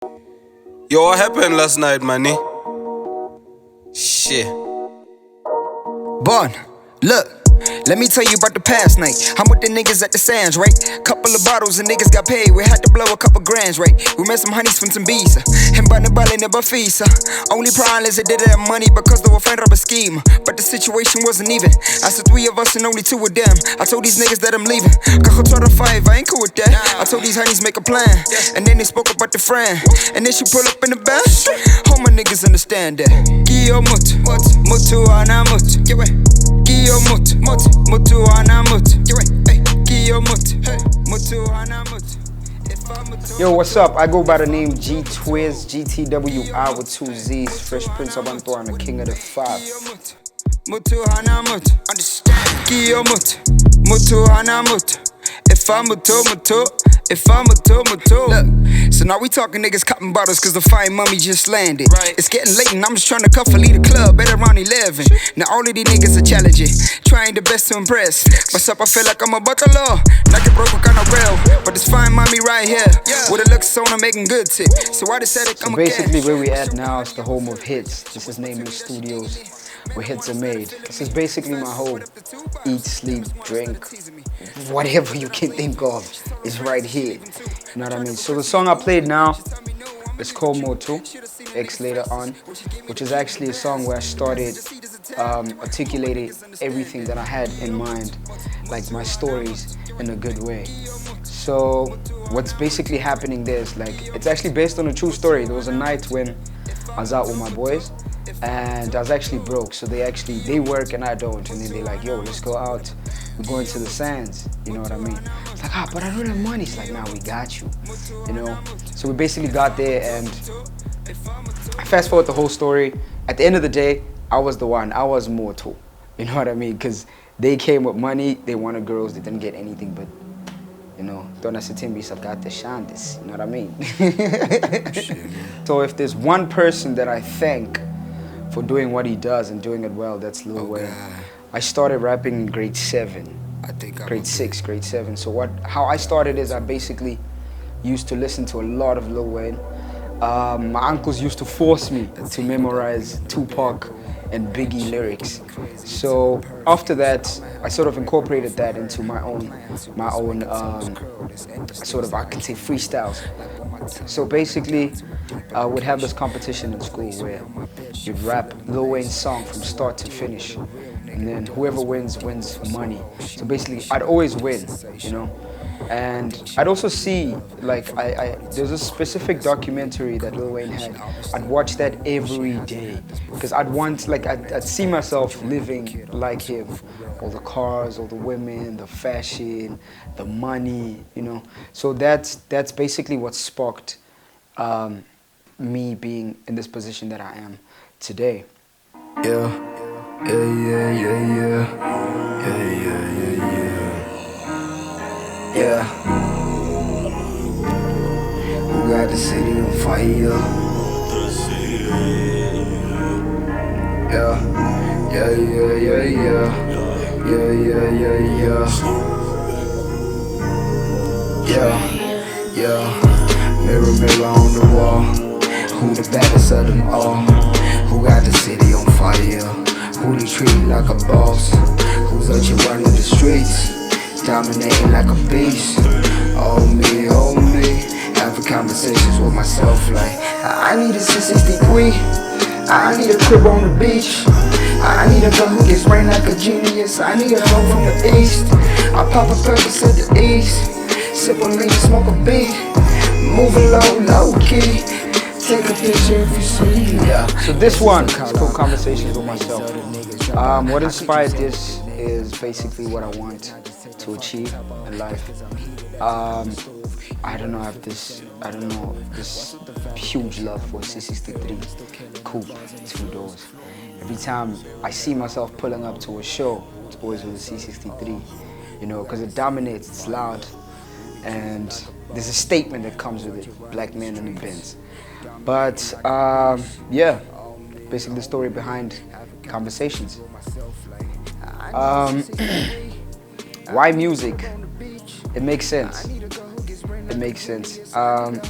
Yo, what happened last night, manny? Shit. Bon, look, let me tell you about the past night. I'm with the niggas at the sands, right? Couple of bottles and niggas got paid. We had to blow a couple grands, right? We met some honeys from some bees. And by the ball in the buffets. Only problem is they did have money because they were friend of a scheme. But the situation wasn't even. I said 3 of us and only 2 of them. I told these niggas that I'm leaving. Got hotel to 5, I ain't cool with that. I told these honeys make a plan. And then they spoke about the friend. And then she pull up in the back. All my niggas understand that. Giyo mut, mutu ana mut. Get away. Giyo mut, mutu ana mut. Get away. Giyo mut, mutu ana mut. Yo, what's up? I go by the name G Twizz, GTWI with 2 Z's, Fresh Prince of Antoine, King of the 5. Mutu hana mut, understand? Giyo mut, mutu hana mut. If I'm mutu. Look, so now we talking niggas copping bottles cause the fine mummy just landed. Right. It's getting late and I'm just trying to cuff and leave the club at around 11. Now all of these niggas are challenging, trying the best to impress. What's up, I feel like I'm a buckler, like a broke kind of real. But this fine mommy right here, with a look so I'm making good tip. So I decided to come again. Basically where we at now is the home of hits. This is Nameless Studios, where hits are made. This is basically my home. Eat, sleep, drink, whatever you can think of is right here. You know what I mean? So the song I played now is called Moto, X later on, which is actually a song where I started articulating everything that I had in mind, like my stories in a good way. So what's basically happening there is like, it's actually based on a true story. There was a night when I was out with my boys and I was actually broke, so they work and I don't, and then they're like, yo, let's go out, we're going to the sands, you know what I mean? It's like, but I don't have money. It's like, nah, we got you, you know? So we basically got there, and fast forward the whole story. At the end of the day, I was the one, I was mortal, you know what I mean? Because they came with money, they wanted girls, they didn't get anything but, you know, Dona Sitimbi Sakate Shandis, you know what I mean? So if there's one person that I thank for doing what he does and doing it well, that's Lil Wayne. I started rapping in grade 7, grade 6, grade 7. So how I started is I basically used to listen to a lot of Lil Wayne. My uncles used to force me to memorize Tupac and Biggie lyrics. So after that, I sort of incorporated that into my own sort of, I could say, freestyles. So basically, I would have this competition in school where you'd rap Lil Wayne's song from start to finish, and then whoever wins money. So basically, I'd always win, you know. And I'd also see, like, there's a specific documentary that Lil Wayne had. I'd watch that every day because I'd see myself living like him. All the cars, all the women, the fashion, the money, you know. So that's basically what sparked me being in this position that I am today. Yeah. We got the city on fire. Mirror, mirror on the wall, who the baddest of them all? Who got the city on fire? Who they treat like a boss? Who's out here running the streets, dominating like a beast? Oh me, having conversations with myself like, I need a 663, I need a crib on the beach, I need a girl who gets rain like a genius, I need a girl from the east. I pop a purpose at the east, sip a lean, smoke a beat, moving low key, take a picture if you see. So this one is called Conversations with Myself. What inspired this is basically what I want to achieve in life. I don't know, I have this huge love for C63 coupe, 2 doors. Every time I see myself pulling up to a show, it's always with a C63, you know, because it dominates, it's loud, and there's a statement that comes with it, black men in the Benz. But yeah, basically the story behind Conversations. Why music? It makes sense. It makes sense. I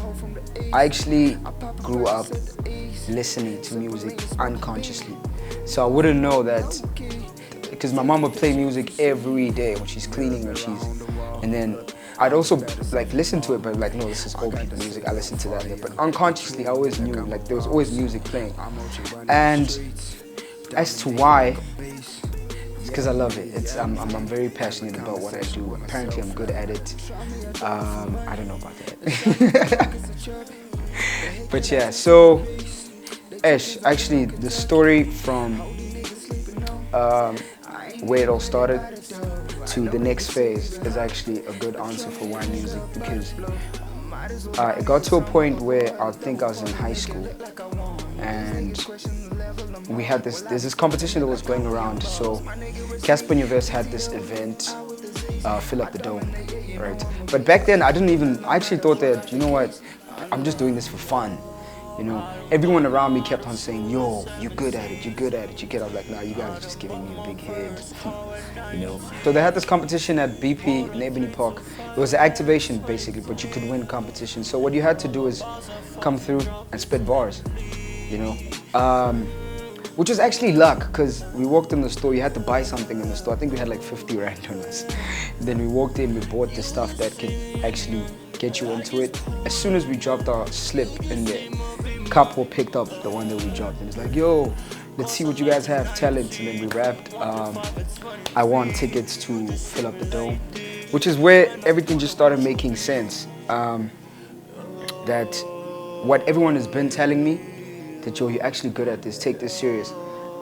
actually grew up listening to music unconsciously. So I wouldn't know that, because my mom would play music every day when she's cleaning and then I'd also like listen to it, but like, no, this is old people music, I listen to that. But unconsciously, I always knew, like there was always music playing. And as to why, it's because I love it. I'm very passionate about what I do. Apparently, I'm good at it. I don't know about that. But yeah, so Ash, actually, the story from where it all started to the next phase is actually a good answer for why music, because it got to a point where I think I was in high school and we had there's this competition that was going around. So Casper Universe had this event, Fill Up the Dome, right? But back then I actually thought that, you know what, I'm just doing this for fun. You know, everyone around me kept on saying, yo, you're good at it, you're good at it, you get. I was like, nah, you guys are just giving me a big head, you know. So they had this competition at BP in Ebony Park. It was an activation basically, but you could win competition. So what you had to do is come through and spit bars, you know. Which was actually luck, because we walked in the store, you had to buy something in the store. I think we had like 50 rand on us. Then we walked in, we bought the stuff that could actually get you into it. As soon as we dropped our slip in there, couple picked up the one that we dropped and it's like, yo, let's see what you guys have, talent. And then we rapped. I won tickets to Fill Up the Dome, which is where everything just started making sense. That what everyone has been telling me, that yo, you're actually good at this, take this serious.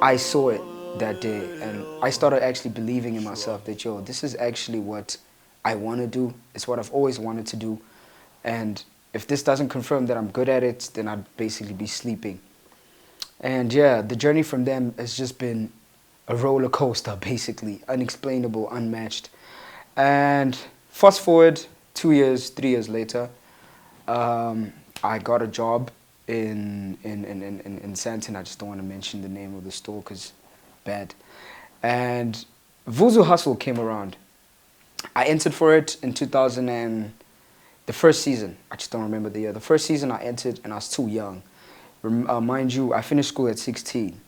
I saw it that day and I started actually believing in myself that yo, this is actually what I want to do. It's what I've always wanted to do. And if this doesn't confirm that I'm good at it, then I'd basically be sleeping. And yeah, the journey from them has just been a roller coaster, basically, unexplainable, unmatched. And fast forward 2 years, 3 years later, I got a job in Sandton. I just don't want to mention the name of the store because bad. And Vuzu Hustle came around. I entered for it in 2000 and the first season. I just don't remember the year. The first season I entered and I was too young. Mind you, I finished school at 16.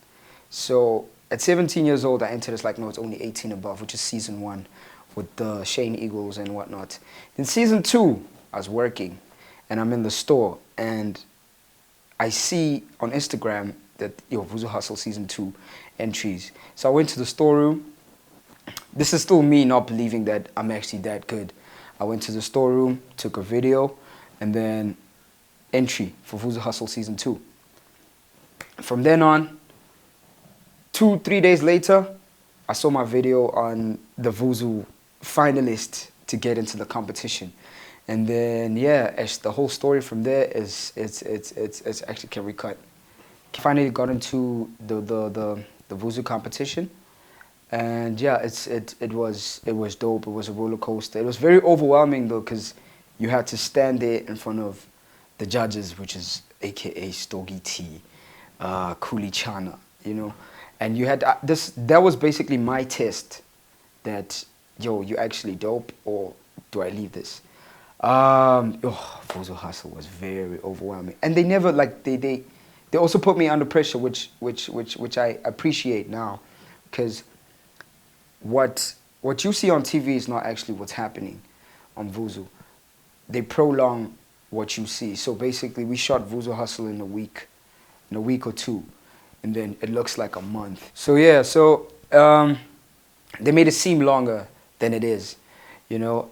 So at 17 years old, I entered. It's like, no, it's only 18 above, which is season 1 with the Shane Eagles and whatnot. In season 2, I was working and I'm in the store and I see on Instagram that, yo, Vuzu Hustle season 2 entries. So I went to the storeroom. This is still me not believing that I'm actually that good. I went to the storeroom, took a video, and then entry for Vuzu Hustle season 2. From then on, 2-3 days later, I saw my video on the Vuzu finalist to get into the competition. And then, yeah, the whole story from there is, it's actually, can we cut? Finally got into the Vuzu competition. And yeah, it was dope. It was a roller coaster. It was very overwhelming though, because you had to stand there in front of the judges, which is AKA Stogie T, Kuli Chana, you know. And you had that was basically my test that, yo, you actually dope or do I leave this? Vuzu Hustle was very overwhelming. And they never, like, they also put me under pressure, which I appreciate now, because what you see on TV is not actually what's happening on Vuzu. They prolong what you see. So basically, we shot Vuzu Hustle in a week or two, and then it looks like a month. So yeah, they made it seem longer than it is, you know.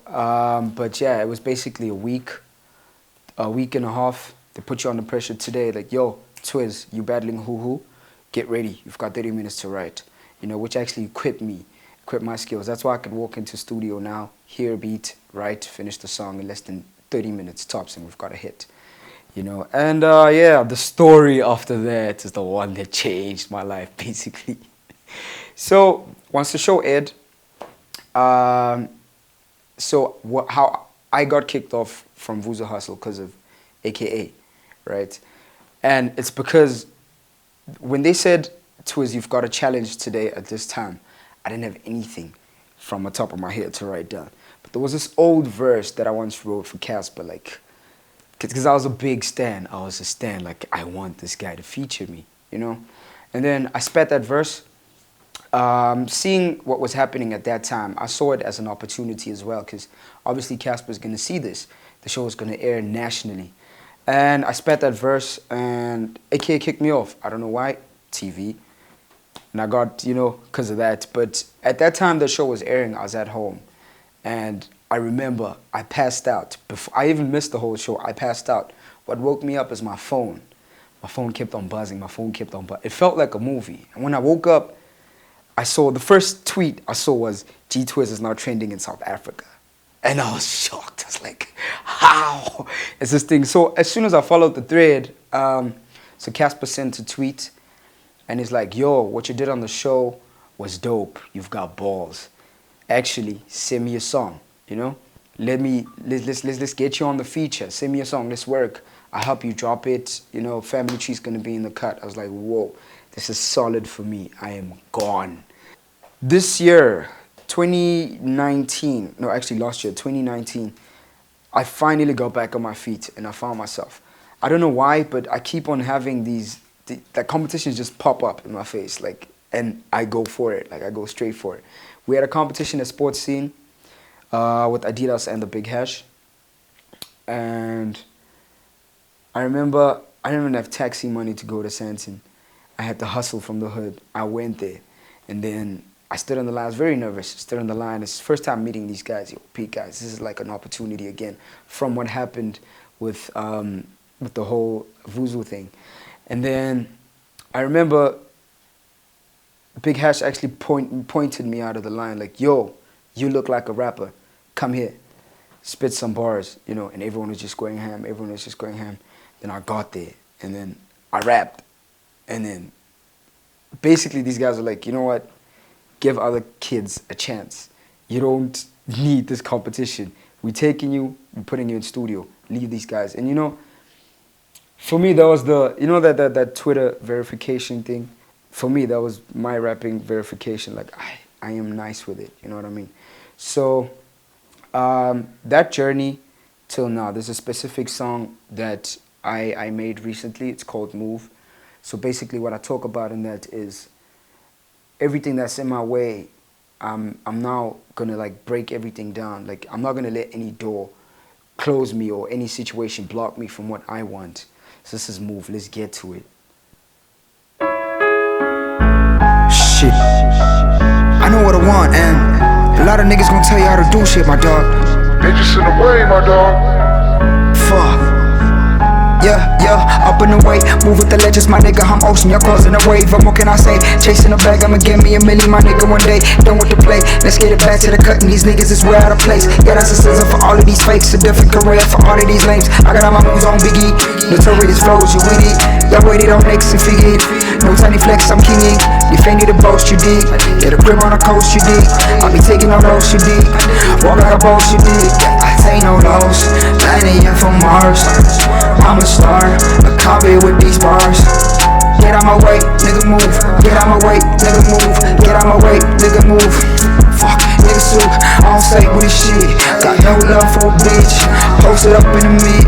But yeah, it was basically a week and a half. They put you under pressure today, like, yo, Twizz, you battling who? Get ready. You've got 30 minutes to write, you know, which actually equipped my skills. That's why I could walk into studio now, hear a beat, write, finish the song in less than 30 minutes tops, and we've got a hit, you know. And yeah, the story after that is the one that changed my life, basically. So once the show aired, how I got kicked off from Vuzu Hustle because of AKA, right? And it's because when they said, Twizz, you've got a challenge today at this time, I didn't have anything from the top of my head to write down. But there was this old verse that I once wrote for Casper, like, because I was a big stan. I was a stan, like, I want this guy to feature me, you know? And then I spat that verse. Seeing what was happening at that time, I saw it as an opportunity as well, because obviously Casper's going to see this. The show is going to air nationally. And I spat that verse, and AKA kicked me off. I don't know why. TV. And I got, you know, because of that. But at that time the show was airing, I was at home. And I remember I passed out. Before I even missed the whole show, I passed out. What woke me up is my phone. My phone kept on buzzing. My phone kept on buzzing. It felt like a movie. And when I woke up, I saw, the first tweet I saw was, G Twizz is now trending in South Africa. And I was shocked. I was like, how is this thing? So as soon as I followed the thread, so Casper sent a tweet. And he's like, yo, what you did on the show was dope. You've got balls. Actually, send me a song, you know? Let's get you on the feature. Send me a song, let's work. I'll help you drop it. You know, Family Tree's gonna be in the cut. I was like, whoa, this is solid for me. I am gone. This year, 2019, no, actually last year, 2019, I finally got back on my feet and I found myself. I don't know why, but I keep on having these, like competitions just pop up in my face, like, and I go for it, like I go straight for it. We had a competition at Sports Scene with Adidas and the Big Hash, and I remember I didn't even have taxi money to go to Santon. I had to hustle from the hood. I went there, and then I stood on the line. I was very nervous. Stood on the line. It's the first time meeting these guys. Yo, Pete guys, this is like an opportunity again from what happened with the whole Vuzu thing. And then I remember Big Hash actually pointed me out of the line, like, yo, you look like a rapper. Come here. Spit some bars, you know, and everyone was just going ham. Everyone was just going ham. Then I got there, and then I rapped. And then basically these guys are like, you know what? Give other kids a chance. You don't need this competition. We're taking you, we're putting you in studio. Leave these guys. And you know, for me, that was the, you know that Twitter verification thing? For me, that was my rapping verification. Like, I am nice with it, you know what I mean? So, that journey till now, there's a specific song that I made recently. It's called Move. So basically what I talk about in that is everything that's in my way, I'm now gonna like break everything down. Like, I'm not gonna let any door close me or any situation block me from what I want. So this is Move. Let's get to it. Shit. I know what I want, and a lot of niggas gonna tell you how to do shit, my dog. They just in the way, my dog. Fuck. Yeah, up in the way, move with the legends, my nigga, I'm ocean, y'all causing a wave, what more can I say? Chasing a bag, I'ma get me a million, my nigga, one day, done with the play, let's get it back to the cut, and these niggas is way out of place, yeah, that's a scissor for all of these fakes, a different career for all of these lames, I got all my moves on Biggie, notorious flows, you with it, y'all waited on X and figured, no tiny flex, I'm kinging, defending the boast, you dig, yeah, the grip on the coast, you dig, I'll be taking on those, you dig, walk like a boss, you dig, I take no loss, landing in from Mars, I'm a star, a copy with these bars. Get out my way, nigga move. Get out my way, nigga move. Get out my way, nigga move. Fuck, nigga soup, I don't say with this shit. Got no love for a bitch. Posted up in the mid.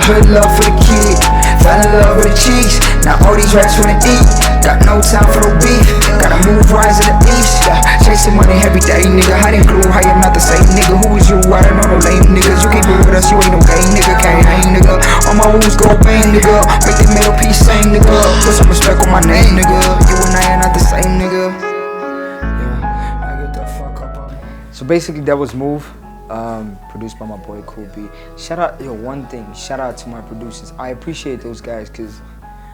Hood love for the kid. Fell in love with the cheeks. Now all these rats wanna eat. Got no time for no beef. Gotta move rise to the east. Chasing money every day, nigga. I didn't glue, I am not the same nigga. Who is you? I don't know no lame niggas. You can't be with us, you ain't no game nigga. Can't hang nigga. All my moves go bang nigga. Make the middle piece same nigga. Put some respect on my name nigga. You and I are not the same nigga. Yeah, I get the fuck up. So basically that was Move. Produced by my boy Cool B. Shout out, one thing, shout out to my producers. I appreciate those guys because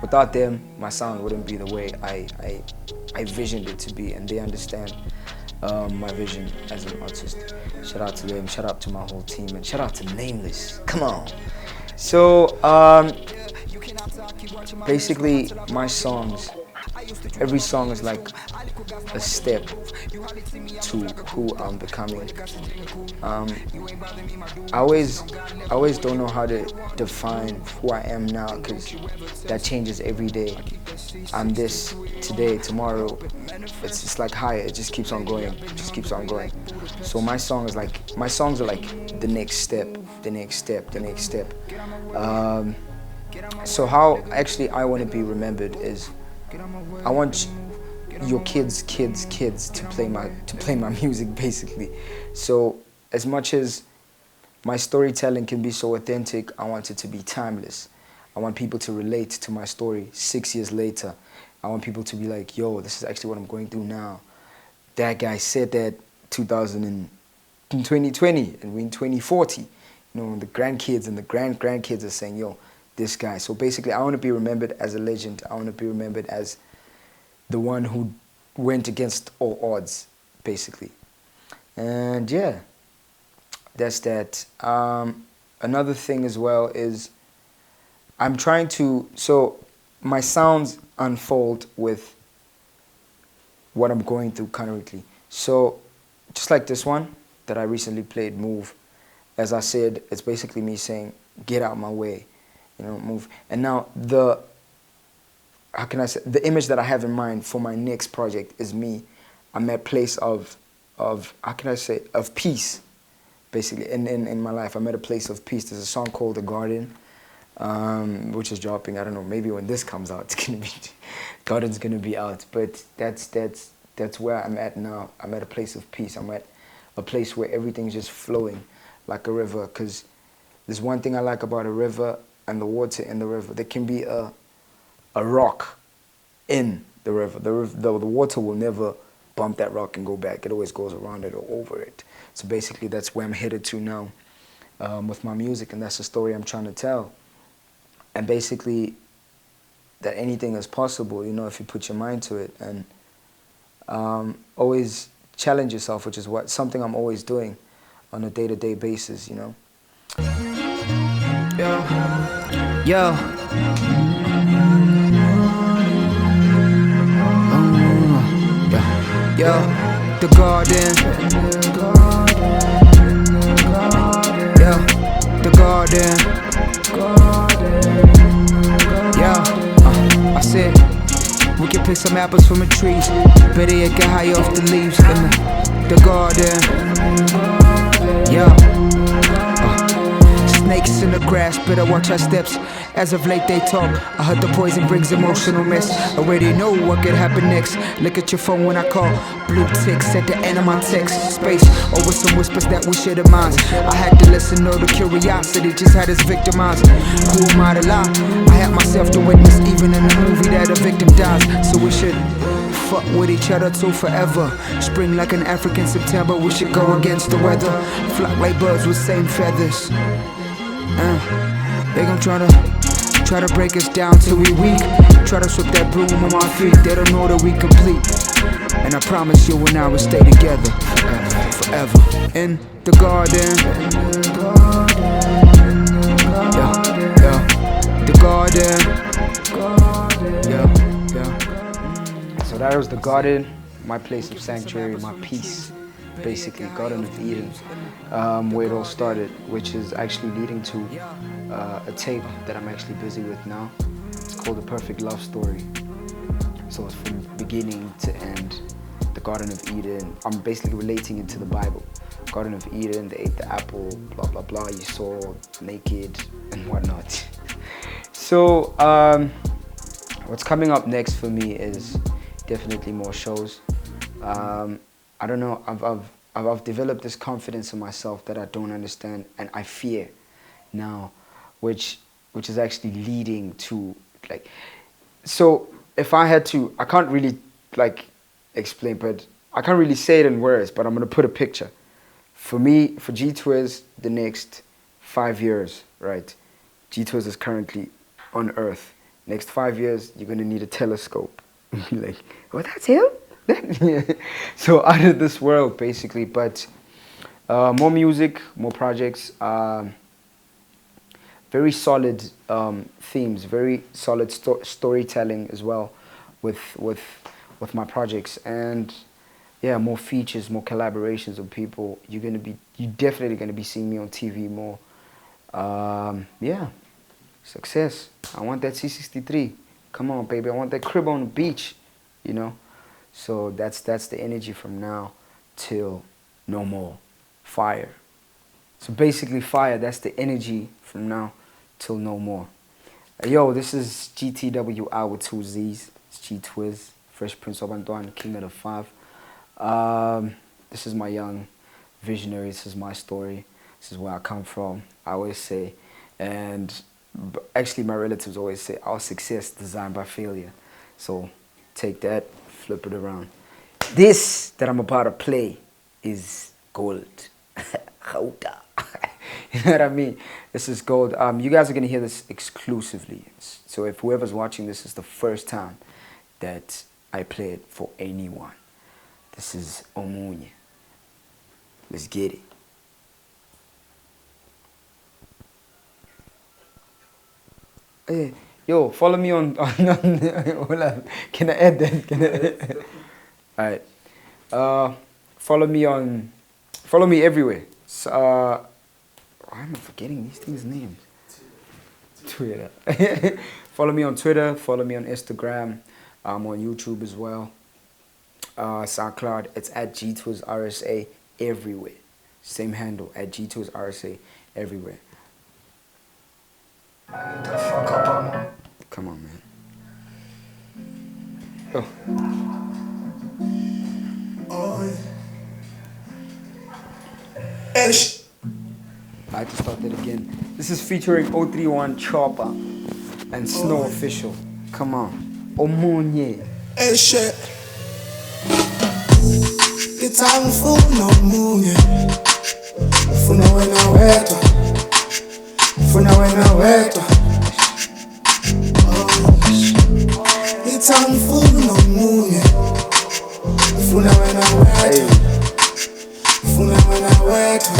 without them, my sound wouldn't be the way I visioned it to be, and they understand my vision as an artist. Shout out to them, shout out to my whole team, and shout out to Nameless. Come on. So, basically, my songs every song is like a step to who I'm becoming. I always don't know how to define who I am now because that changes every day. I'm this today, tomorrow. It's just like higher. It just keeps on going. It just keeps on going. So my songs are like the next step, the next step, the next step. So how actually I want to be remembered is I want your kids to play my music basically. So as much as my storytelling can be so authentic, I want it to be timeless. I want people to relate to my story 6 years later. I want people to be like, yo, this is actually what I'm going through now. That guy said that in 2020 and we're in 2040. You know, the grandkids and the grandkids are saying, yo, this guy. So basically I want to be remembered as a legend. I want to be remembered as the one who went against all odds, basically. And yeah, that's that. Another thing as well is I'm trying to, so my sounds unfold with what I'm going through currently. So just like this one that I recently played, Move, as I said, it's basically me saying, get out my way, you know, move. And now the image that I have in mind for my next project is me. I'm at a place of peace, basically, in my life. I'm at a place of peace. There's a song called The Garden, which is dropping. I don't know, maybe when this comes out, Garden's gonna be out. But that's where I'm at now. I'm at a place of peace. I'm at a place where everything's just flowing like a river. Because there's one thing I like about a river and the water in the river. There can be a rock in the river. The water will never bump that rock and go back. It always goes around it or over it. So basically that's where I'm headed to now with my music, and that's the story I'm trying to tell. And basically that anything is possible, you know, if you put your mind to it, and always challenge yourself, which is something I'm always doing on a day-to-day basis, you know. Yo. Yo, the garden. Yo, the garden. Yo, I said we can pick some apples from a tree. Better yet, get high off the leaves in the garden. Yo. Snakes in the grass, better watch our steps. As of late they talk, I heard the poison brings emotional mess. Already know what could happen next. Look at your phone when I call. Blue ticks at the end of my text. Space, over some whispers that we share the minds. I had to listen, though the curiosity just had us victimized. Who am I to lie? I had myself to witness, even in the movie that a victim dies. So we should fuck with each other till forever. Spring like an African September, we should go against the weather. Flock like birds with same feathers. They gon' try to break us down till we weak. Try to sweep that broom on my feet. They don't know that we complete. And I promise you and I will stay together forever. In the garden. The garden. So that was the garden, my place of sanctuary, my peace. Basically, Garden of Eden, where it all started, which is actually leading to a tape that I'm actually busy with now. It's called The Perfect Love Story. So it's from beginning to end, the Garden of Eden. I'm basically relating it to the Bible. Garden of Eden, they ate the apple, blah, blah, blah. You saw naked and whatnot. So what's coming up next for me is definitely more shows. I don't know, I've developed this confidence in myself that I don't understand and I fear now, which is actually leading to, like, so if I had to, I can't really explain, but I can't really say it in words, but I'm gonna put a picture. For me, for G Twizz, the next 5 years, right? G Twizz is currently on Earth. Next 5 years, you're gonna need a telescope. Like, oh, that's him? So out of this world, basically. But more music, more projects, very solid themes, very solid storytelling as well. with my projects, and yeah, more features, more collaborations with people. You definitely gonna be seeing me on TV more. Yeah, success. I want that C63. Come on, baby. I want that crib on the beach. You know. So that's the energy from now till no more. Fire. So basically, fire. That's the energy from now till no more. Yo, this is GTWI with 2 Z's. It's G Twizz, Fresh Prince of Antoine, King of the Five. This is my young visionary. This is my story. This is where I come from. I always say, and actually my relatives always say, our success designed by failure. So take that, flip it around. This that I'm about to play is gold. You know what I mean? This is gold. You guys are going to hear this exclusively. So if whoever's watching this is the first time that I play it for anyone, this is Omunye. Let's get it. Hey, yo, follow me on hold on. Can I add that? Can I add? Alright. Follow me everywhere. So, why am I forgetting these things' names? Twitter. Follow me on Twitter. Follow me on Instagram. I'm on YouTube as well. SoundCloud. It's at G Twizz RSA everywhere. Same handle at G Twizz RSA everywhere. Come on, man. Oh. I had to start that again. This is featuring 031 Chopper and Snow Official. Come on. Omunye. Hey shit. It's time for no moon. For no and no weather. For no and no weather. It's time for no moon. For no and no weather. For no and no weather.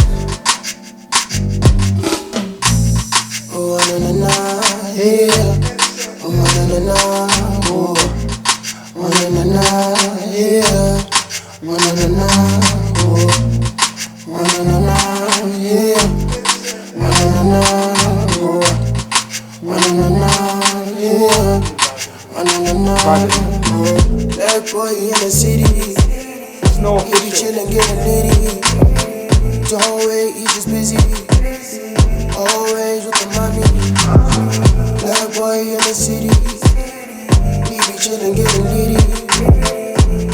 Oh na na na, yeah. Oh na na na, oh. Oh na na na, yeah. Oh na na na, oh. Oh na na na, yeah. Oh na na na, oh. Oh na na na, yeah. Oh na na na, oh. Black boy in the city. Snow He be chillin', getting litty. Don't wait, he just busy. Always with the mommy. Black boy in the city. He be chillin', getting litty.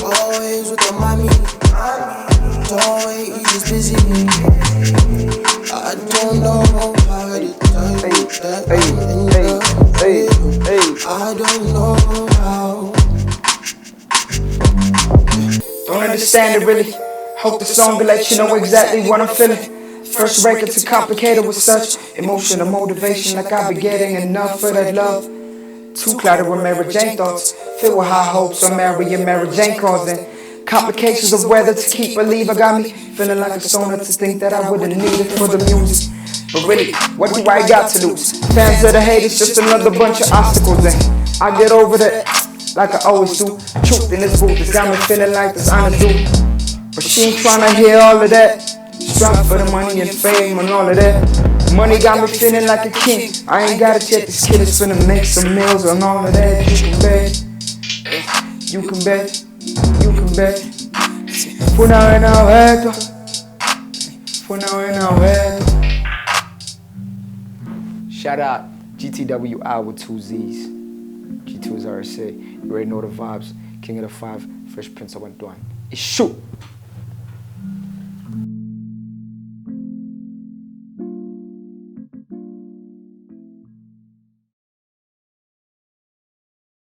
Always with the mommy. Don't wait, he just busy. I don't know how to tell you that I'm in love with you. I don't know how. Don't understand it really. Hope the song will let you know exactly what I'm feeling. First record too complicated with such emotional motivation, like I be getting enough for that love. Too clouded with Mary Jane thoughts, filled with high hopes on Mary and Mary Jane causing complications of weather to keep believer. Got me feeling like a stoner to think that I wouldn't need it for the music. But really, what do I got to lose? Fans of the hate, it's just another bunch of obstacles, and I get over that like I always do. Truth in this booth has got me feeling like this honor do. But she ain't tryna hear all of that. Strive for the money and fame and all of that. Money got me feeling like a king. I ain't gotta check this kid is finna make some meals and all of that. You can bet. You can bet. You can bet. Funa en abeto. Funa en abeto. Shout out GTWI with 2 Z's. G Twizz RSA. You already know the vibes. King of the Five. Fresh Prince of Antoine. It's shoot.